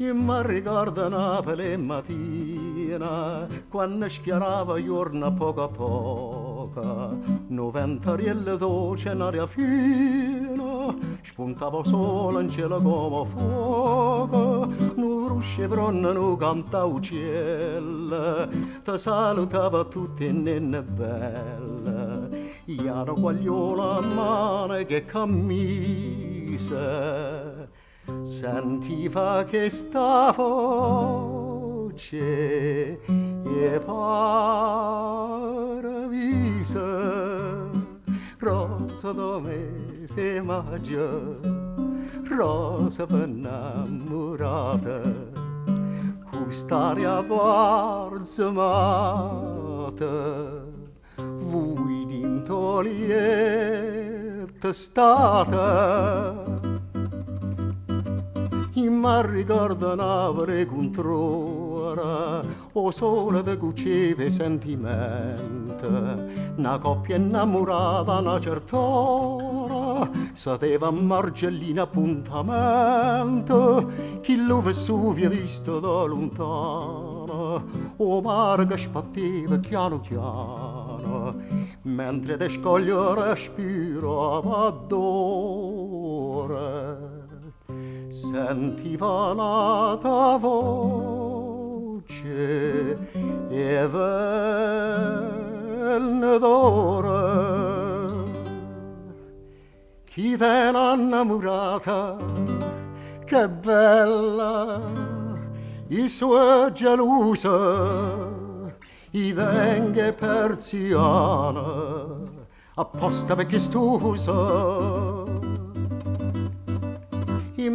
Io mi ricordo Napoli mattina, quando schiarava giorno poco a poco, 90 rielle dolce in aria fina, spuntava solo in cielo come fuoco, nu ruscevron nu canta uccello, ti salutava tutti in nenne bella, iano guagliola a mano che cammise, sentiva che sta voce e paravisa rosa come se maggio rosa per innamorata quest'aria balsamata vui d'intolietta stata ma ricorda Napoli controra o sole de cuceve sentimento una coppia innamorata una certa ora sapeva a Margellina appuntamento chi lo Vesuvio visto da lontano o mare che sbatteva piano piano mentre de scoglio respirava d'ora sentiva la tua voce e venne d'ora chi te l'ha innamorata che bella il suo gelosa i dengue persiana apposta perché stusa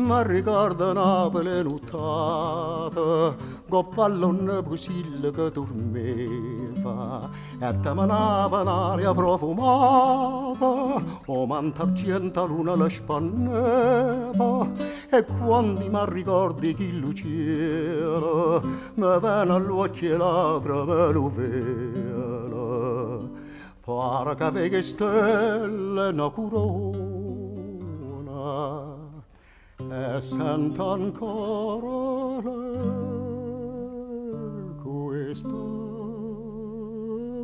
ma ricorda Napoli nottata con pallone pusille che dormeva e te manava un'aria profumata o manta argenta luna la spanneva e quando mi ricordi chi lo cielo mi viene all'occhio lacrime lo velo pare che aveva stelle una corona e sento ancora questa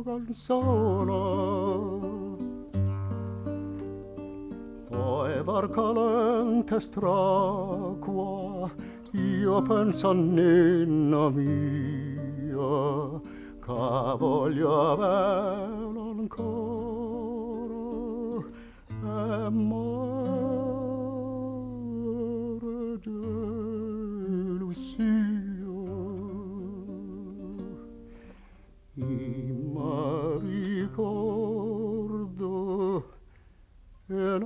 canzone poi varca lente stracqua io penso a ninna mia che voglio averla ancora e ma ricordo e